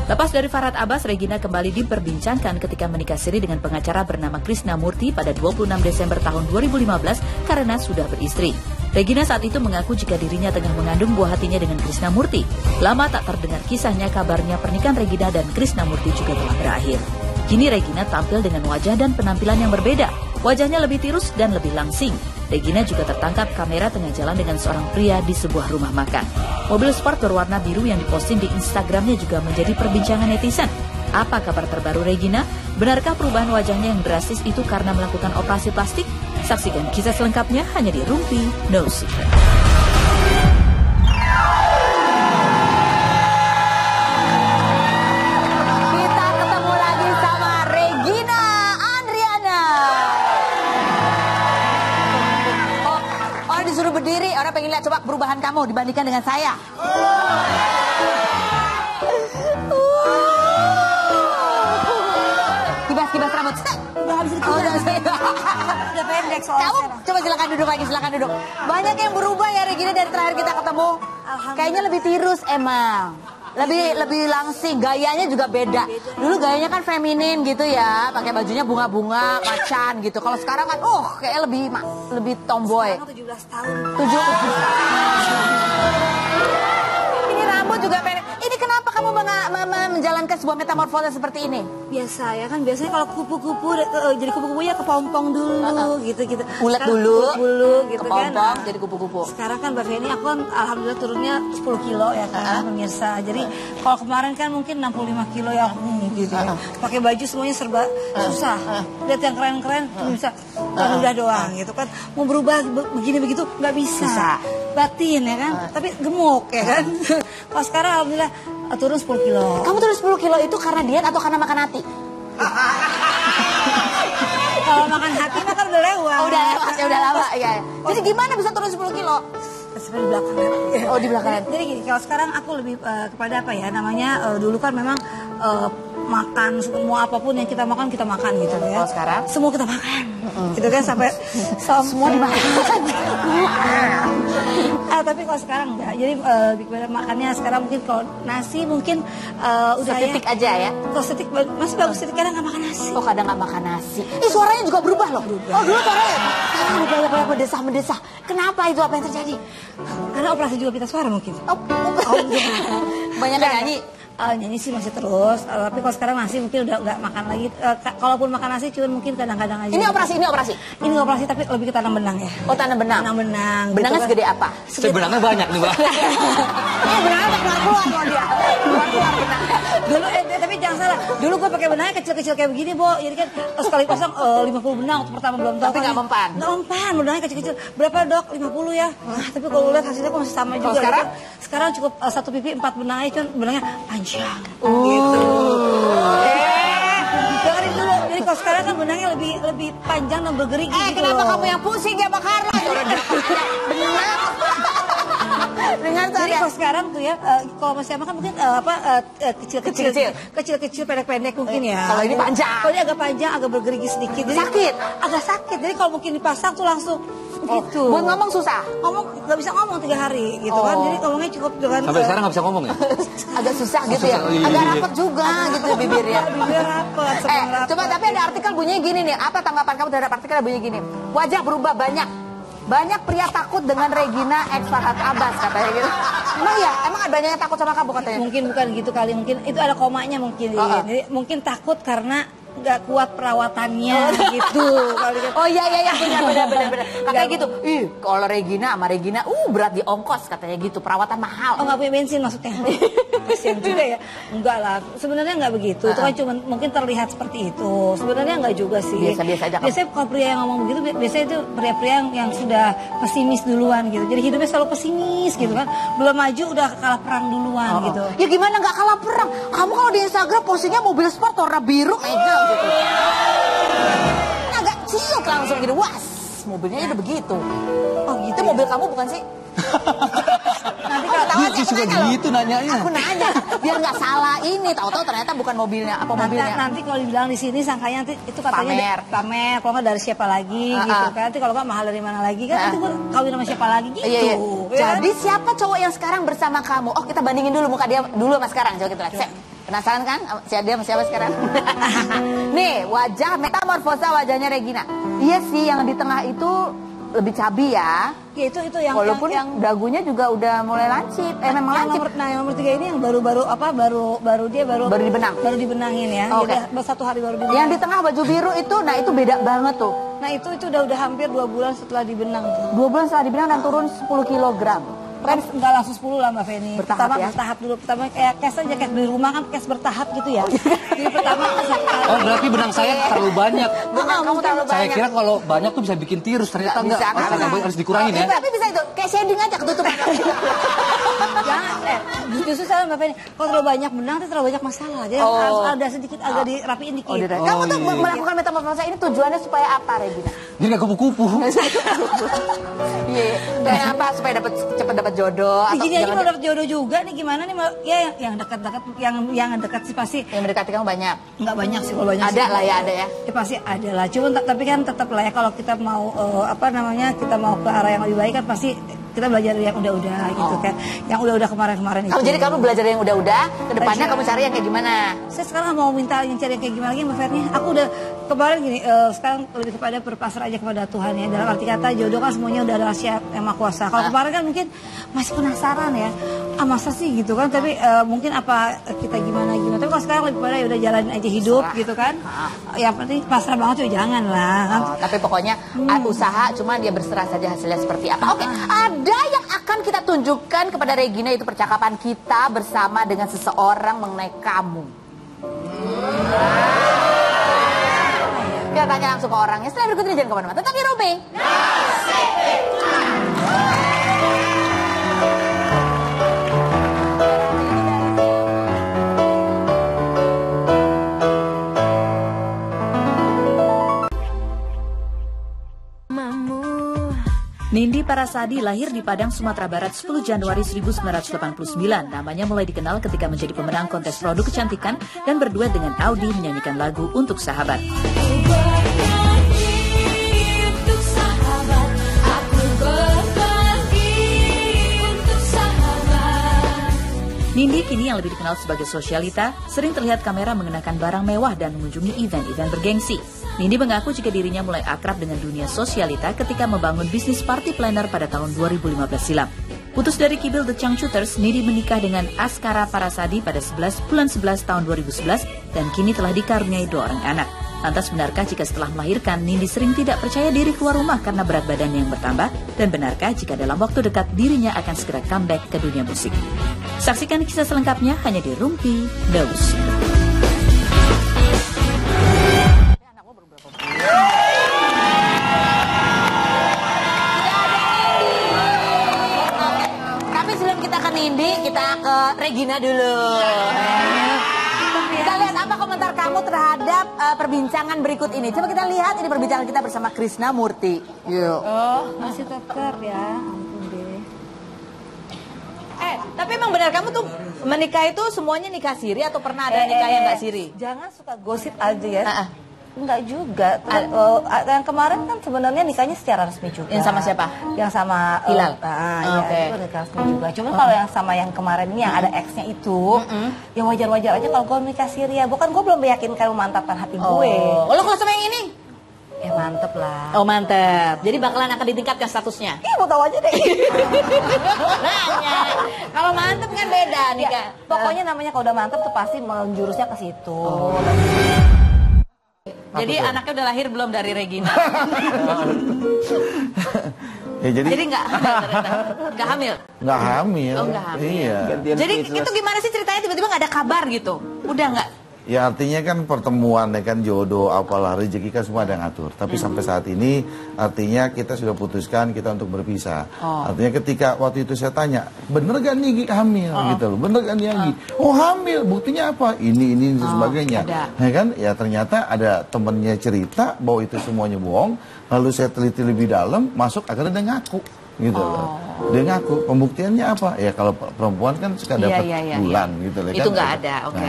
Lepas dari Farhad Abbas, Regina kembali diperbincangkan ketika menikah siri dengan pengacara bernama Krishna Murthy pada 26 Desember tahun 2015 karena sudah beristri. Regina saat itu mengaku jika dirinya tengah mengandung buah hatinya dengan Krishna Murthy. Lama tak terdengar kisahnya, kabarnya pernikahan Regina dan Krishna Murthy juga telah berakhir. Kini Regina tampil dengan wajah dan penampilan yang berbeda. Wajahnya lebih tirus dan lebih langsing. Regina juga tertangkap kamera tengah jalan dengan seorang pria di sebuah rumah makan. Mobil sport berwarna biru yang diposting di Instagramnya juga menjadi perbincangan netizen. Apa kabar terbaru Regina? Benarkah perubahan wajahnya yang drastis itu karena melakukan operasi plastik? Saksikan kisah selengkapnya hanya di Rumpi No Secret. Kita ketemu lagi sama Regina Andriana. Orang disuruh berdiri, orang pengen lihat coba perubahan kamu dibandingkan dengan saya. Kibas rambut. Udah habis itu. Oh, Udah pendek soalnya. Kamu coba silakan duduk lagi, silakan duduk. Banyak yang berubah ya Regina dari terakhir kita ketemu. Kayaknya lebih tirus emang. Lebih langsing, gayanya juga beda. Dulu gayanya kan feminin gitu ya, pakai bajunya bunga-bunga, macan gitu. Kalau sekarang kan kayak lebih tomboy. Sekarang 17 tahun. 7. Ini rambut juga pendek. Ini kenapa kamu menjalankan sebuah metamorfose seperti ini? Biasa ya kan, biasanya kalau kupu-kupu jadi kupu-kupu ya kepompong dulu gitu-gitu. Ulet Sekarang dulu, dulu gitu kan. kepompong jadi kupu-kupu. Sekarang kan baru ini aku kan alhamdulillah turunnya 10 kilo ya kan pemirsa. Jadi kalau kemarin kan mungkin 65 kilo ya gitu. Pakai baju semuanya serba susah. Lihat yang keren-keren bisa udah doang gitu kan. Mau berubah begini begitu nggak bisa. Bisa. Batin ya kan, tapi gemuk ya kan. Kalau sekarang alhamdulillah turun 10 kilo. Kamu turun 10 kilo itu karena diet atau karena makan hati? Kalau makan hati mah kan udah lewat. Oh, udah lewat, ya udah lama ya. Jadi gimana bisa turun 10 kilo? Sebenarnya di belakangan. Oh, di belakangan. Jadi gini, kalau sekarang aku lebih kepada apa ya namanya, dulu kan memang makan semua apapun yang kita makan gitu ya. Kalau sekarang? Semua kita makan. Gitu kan sampai semua dimakan. Tapi kalau sekarang enggak. Jadi lebih kepada makannya sekarang mungkin kalau nasi mungkin udah Setitik aja ya. Kalau setik masih bagus, setik kadang nggak makan nasi. Oh, kadang nggak makan nasi. Ini suaranya juga berubah loh. Oh, dulu suaranya banyak mendesah-mendesah. Kenapa itu? Apa yang terjadi? Karena operasi juga pita suara mungkin. Oh banyak yang nyanyi. Nyanyi sih masih terus, tapi kalau sekarang nasi mungkin udah nggak makan lagi. Kalaupun makan nasi cuma mungkin kadang-kadang aja. Ini operasi. Ini operasi tapi lebih ke tanam benang ya. Oh, tanam benang. Tanam benang. Benangnya gitu kan. segede apa? Saya benangnya banyak nih, Mbak. Ini benangnya keluar sama dia. Keluar benangnya. Dulu tapi jangan salah. Dulu gue pakai benangnya kecil-kecil kayak begini, Bo. Jadi kan sekali pasang 50 benang waktu pertama belum tahu. Tapi nggak mempan. Nggak mempan, benangnya kecil-kecil. Berapa, Dok? 50 ya. Nah, tapi kalau lihat hasilnya kok masih sama juga. Sekarang? Gitu. Sekarang cukup satu pipi 4 benang aja, cuman benangnya panjang. Gitu. Dengerin dulu. Jadi kalau sekarang kan benangnya lebih panjang dan bergerigi gitu Kenapa loh. kamu yang pusing ya, Pak Carla? Benang. Dengar tuh Jadi ada. kalau sekarang tuh ya, kalau masih sama kan mungkin kecil-kecil, pendek-pendek mungkin ya. Kalau ini panjang. Kalau ini agak panjang, agak bergerigi sedikit. Jadi Sakit? Agak sakit. Jadi kalau mungkin dipasang tuh langsung gitu. Buat ngomong susah. Ngomong nggak bisa ngomong 3 hari gitu kan. Jadi ngomongnya cukup dengan Sampai sekarang nggak bisa ngomong ya? Agak susah gitu ya. Susah, iya. Agak rapat juga gitu bibirnya. bibir rapet. Coba tapi ada artikel bunyinya gini nih. Apa tanggapan kamu terhadap artikel yang bunyinya gini? Wajah berubah banyak. Banyak pria takut dengan Regina ex Farhad Abbas katanya gitu. Emang ya? Emang ada banyak yang takut sama kamu katanya? Mungkin bukan gitu kali. Mungkin itu ada komanya mungkin. Jadi mungkin takut karena nggak kuat perawatannya gitu. Oh iya benar. Katanya gitu. Kalau Regina sama Regina berat di ongkos katanya gitu. Perawatan mahal. Oh nggak punya bensin maksudnya. Kasian juga ya. Enggak lah, sebenarnya enggak begitu. Itu kan cuma mungkin terlihat seperti itu. Sebenarnya enggak juga sih. Biasa-biasa aja. Biasanya kalau pria yang ngomong begitu, biasanya itu pria-pria yang sudah pesimis duluan gitu. Jadi hidupnya selalu pesimis gitu kan. Belum maju udah kalah perang duluan gitu. Ya gimana nggak kalah perang? Kamu kalau di Instagram postingnya mobil sport warna biru mega gitu. Kan agak ciut langsung gitu. Wah, mobilnya udah begitu. Oh gitu. Itu mobil kamu bukan sih? Nanti kalau tahu Dia suka gitu nanyanya. Aku nanya biar nggak salah ini. Tahu-tahu ternyata bukan mobilnya. Apa mobilnya? Nanti kalau dibilang di sini sangkanya nanti itu katanya pamer. Kalau nggak dari siapa lagi gitu kan. Nanti kalau nggak mahal dari mana lagi kan. Nanti gue kawin sama siapa lagi gitu. Iya. Jadi siapa cowok yang sekarang bersama kamu? Oh kita bandingin dulu muka dia dulu sama sekarang. Coba kita lihat. Penasaran kan? Dia sama siapa sekarang? Nih wajah metamorfosa wajahnya Regina. Iya sih yang di tengah itu lebih cabi ya. Ya itu yang walaupun yang dagunya juga udah mulai lancip. Memang lancip. Yang nomor 3 ini yang baru dibenang. Baru dibenangin ya. Oke. Jadi 1 hari baru dibenang. Yang di tengah baju biru itu, nah itu beda banget tuh. Nah itu udah hampir 2 bulan setelah dibenang tuh. 2 bulan setelah dibenang dan turun 10 kilogram. Kan nggak langsung 10 lah Mbak Feni. Bertahap ya? Bertahap dulu. Pertama kayak cash aja, cash beli rumah kan cash bertahap gitu ya. Jadi pertama Oh berarti benang saya terlalu banyak. Kamu terlalu banyak. Saya kira kalau banyak tuh bisa bikin tirus, ternyata enggak. Harus dikurangin ya. Tapi bisa itu, kayak shading aja ketutupan. Jangan, justru saya Mbak Feni, kalau terlalu banyak benang itu terlalu banyak masalah. Jadi harus ada sedikit agak dirapiin dikit. Kamu tuh melakukan metamorfosa ini tujuannya supaya apa Regina? Jadi nggak kupu-kupu. Iya, kenapa? Supaya cepat dapat jodoh. Gini aja mau dapat jodoh juga nih gimana nih? Ya yang dekat-dekat, yang dekat sih pasti. Yang mendekati kamu banyak? Nggak banyak sih kalau banyak. Ada lah ya, ada ya. Ya pasti ada lah. Cuma tapi kan tetap lah ya kalau kita mau kita mau ke arah yang lebih baik kan pasti kita belajar yang udah-udah gitu kan. Yang udah-udah kemarin-kemarin itu. Jadi kamu belajar yang udah-udah, kedepannya kamu cari yang kayak gimana? Saya sekarang mau minta yang cari yang kayak gimana lagi Mbak Ferni. Aku udah kemarin gini, sekarang lebih kepada berpasrah aja kepada Tuhan ya. Dalam arti kata jodoh kan semuanya udah ada rahasia yang Maha Kuasa. Kalau kemarin kan mungkin masih penasaran ya. Masa sih gitu kan, tapi mungkin apa kita gimana. Tapi kalau sekarang lebih pada ya udah jalanin aja hidup gitu kan. Yang penting pasrah banget ya jangan lah. Tapi pokoknya usaha, cuma dia berserah saja hasilnya seperti apa. Oke, ada yang akan kita tunjukkan kepada Regina, itu percakapan kita bersama dengan seseorang mengenai kamu. Kita tanya langsung ke orangnya. Setelah berikut ini jangan kemana-mana. Tetap di Ruby. Nindi Parasadi lahir di Padang, Sumatera Barat 10 Januari 1989. Namanya mulai dikenal ketika menjadi pemenang kontes produk kecantikan dan berduet dengan Audi menyanyikan lagu Untuk Sahabat. Nindi kini yang lebih dikenal sebagai sosialita, sering terlihat kamera mengenakan barang mewah dan mengunjungi event-event bergengsi. Nindi mengaku jika dirinya mulai akrab dengan dunia sosialita ketika membangun bisnis party planner pada tahun 2015 silam. Putus dari Kibil The Changcuters, Nindi menikah dengan Askara Parasadi pada bulan 11 tahun 2011 dan kini telah dikaruniai 2 orang anak. Lantas benarkah jika setelah melahirkan Nindi sering tidak percaya diri keluar rumah karena berat badan yang bertambah? Dan benarkah jika dalam waktu dekat dirinya akan segera comeback ke dunia musik? Saksikan kisah selengkapnya hanya di Rumpi Daus. Tapi sebelum kita ke Nindi, kita ke Regina dulu. Kita lihat apa komentar kamu terhadap perbincangan berikut ini. Coba kita lihat ini perbincangan kita bersama Krisna Murti. Yuk. Oh, masih tetap ya. Ampun deh. Tapi emang benar kamu tuh menikah itu semuanya nikah siri atau pernah ada nikah yang nggak siri? Jangan suka gosip aja ya. Enggak juga. Yang kemarin kan sebenarnya nikahnya secara resmi juga. Yang sama siapa? Yang sama Hilal. Itu nikah resmi juga. Cuma kalau yang sama yang kemarin ini yang ada ex-nya itu, ya wajar-wajar aja kalau gue nikah siri ya. Bukan gue belum meyakinkan mantapkan hati gue. Oh, lo kalau sama yang ini? Ya mantep lah. Oh mantep. Jadi bakalan akan ditingkatkan statusnya? Iya mau tahu aja deh. Nanya. Kalau mantep kan beda nih kan. Pokoknya namanya kalau udah mantep tuh pasti menjurusnya ke situ. Jadi anaknya udah lahir belum dari Regina? Ya, Jadi nggak hamil ternyata? Nggak hamil? Nggak hamil. Oh, nggak hamil. Iya. Jadi itu gimana sih ceritanya tiba-tiba nggak ada kabar gitu? Udah nggak? Ya artinya kan pertemuan ya kan jodoh apalah rezeki kan semua ada yang ngatur. Tapi sampai saat ini artinya kita sudah putuskan kita untuk berpisah. Artinya ketika waktu itu saya tanya, bener gak nih Gi hamil gitu loh. Bener gak nih Gi? Oh hamil, buktinya apa? Ini dan sebagainya. Ya kan? Ya ternyata ada temennya cerita bahwa itu semuanya bohong. Lalu saya teliti lebih dalam, masuk akhirnya dia ngaku gitu loh. Dia ngaku, pembuktiannya apa? Ya kalau perempuan kan suka dapat bulan gitu loh. Itu kan? nggak ada, oke.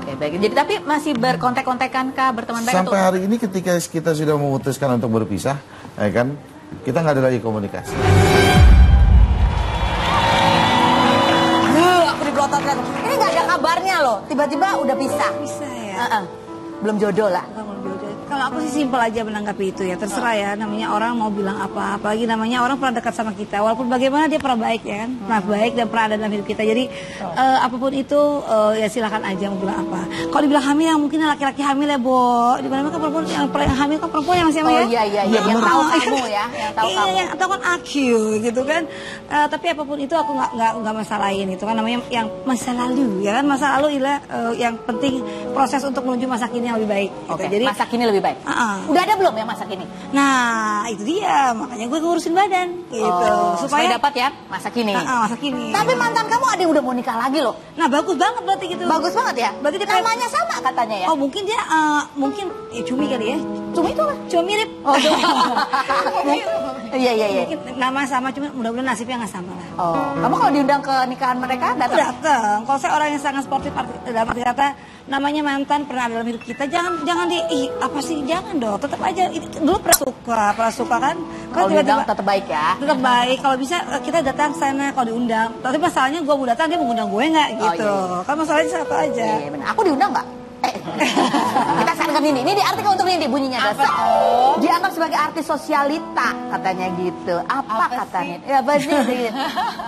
Oke, baik. Jadi tapi masih berkontak-kontakan kah, berteman baik? Sampai hari ini ketika kita sudah memutuskan untuk berpisah, ya kan, kita nggak ada lagi komunikasi. Aku diblototkan. Ini nggak ada kabarnya loh. Tiba-tiba udah pisah. Bisa ya. Belum jodoh lah. Kalau aku sih simpel aja menanggapi itu ya, terserah ya, namanya orang mau bilang apa, apalagi namanya orang pernah dekat sama kita, walaupun bagaimana dia pernah baik ya kan, pernah baik dan pernah ada dalam hidup kita, jadi apapun itu ya silakan aja mau bilang apa. Kalau dibilang hamil, yang mungkin laki-laki hamil ya, Bo, di mana kan perempuan yang hamil kan perempuan yang siapa ya? Iya, yang tahu kamu ya, yang tahu kamu. Iya, atau kan aku gitu kan. Tapi apapun itu aku nggak masalahin itu kan, namanya yang masa lalu ya kan, masa lalu ialah yang penting proses untuk menuju masa kini yang lebih baik. Gitu. Jadi masa kini lebih baik. Udah ada belum yang masa kini? Nah itu dia, makanya gue ngurusin badan gitu supaya dapat ya masa kini. Masa kini. Tapi mantan kamu ada yang udah mau nikah lagi loh. Nah bagus banget berarti gitu. Bagus banget ya. Berarti dia namanya sama katanya ya. Oh mungkin dia mungkin Cumi kali ya. Cumi itu apa? Cumi mirip. Oh Cumi. Iya. Mungkin nama sama, cuma mudah-mudahan nasibnya nggak sama lah. Kamu kalau diundang ke nikahan mereka datang? Datang. Kalau saya orang yang sangat sportif, dalam arti kata namanya mantan pernah dalam hidup kita, jangan apa sih, jangan dong, tetap aja dulu pernah suka kan. Kalau diundang tetap baik ya. Tetap baik. Kalau bisa kita datang sana kalau diundang. Tapi masalahnya gue mau datang, dia mengundang gue nggak gitu. Kan masalahnya satu aja. Iya, benar. Aku diundang nggak? Kita sekarang ke Nindi. Ini di artikel untuk Nindi bunyinya ada. Dianggap sebagai artis sosialita katanya gitu. Apa katanya? Ya pasti.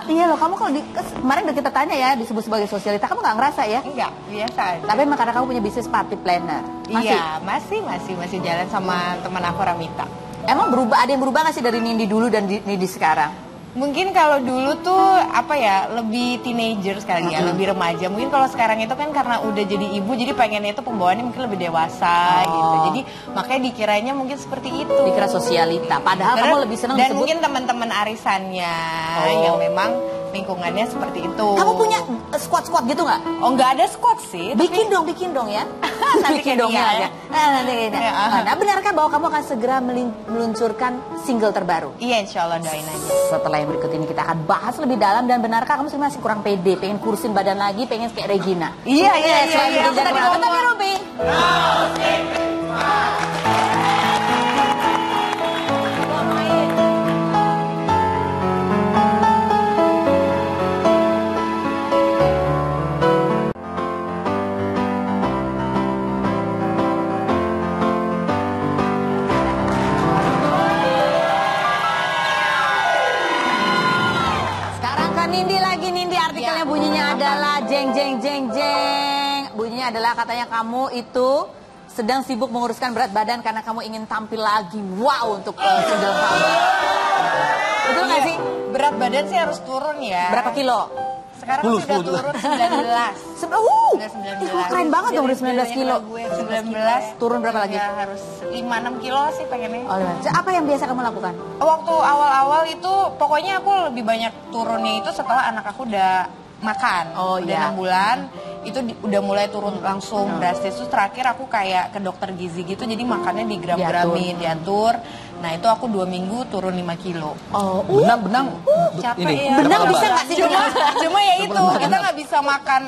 Iya loh, kamu kalau kemarin udah kita tanya ya disebut sebagai sosialita, kamu nggak ngerasa ya? Enggak, biasa aja. Tapi emang karena kamu punya bisnis party planner. Iya, masih jalan sama teman aku Ramita. Emang berubah, ada yang berubah nggak sih dari Nindi dulu dan Nindi sekarang? Mungkin kalau dulu tuh apa ya, lebih teenager sekali ya, lebih remaja. Mungkin kalau sekarang itu kan karena udah jadi ibu, jadi pengennya itu pembawaannya mungkin lebih dewasa gitu. Jadi makanya dikiranya mungkin seperti itu. Dikira sosialita, padahal kamu lebih senang dan disebut. Mungkin teman-teman arisannya yang memang lingkungannya seperti itu. Kamu punya squad gitu nggak? Oh nggak ada squad sih. Bikin dong ya. Nanti bikin dong ya. Nah, benarkah bahwa kamu akan segera meluncurkan single terbaru? Iya, insya Allah, doain aja. Setelah yang berikut ini kita akan bahas lebih dalam, dan benarkah kamu masih kurang pede, pengen kurusin badan lagi, pengen kayak Regina? Iya. Aku tadi ngomong. Tapi Ruby. Nindi artikelnya bunyinya adalah jeng. Bunyinya adalah katanya kamu itu sedang sibuk menguruskan berat badan karena kamu ingin tampil lagi. Wow, untuk single kamu. Betul nggak sih? Berat badan sih harus turun ya. Berapa kilo? Sekarang sudah turun 19. Udah 19. Keren banget dong, udah 19 kilo. 19. Turun berapa lagi? Ya, harus 5-6 kilo sih pengennya. Apa yang biasa kamu lakukan? Waktu awal-awal itu pokoknya aku lebih banyak turunnya itu setelah anak aku udah makan. Udah 6 bulan. Itu udah mulai turun langsung drastis. Terus terakhir aku kayak ke dokter gizi gitu, jadi makannya digram-gramin, diatur. Nah itu aku 2 minggu turun 5 kilo. Benang capek ini. ya. Benang bisa nggak sih? Cuma ya itu, kita nggak bisa makan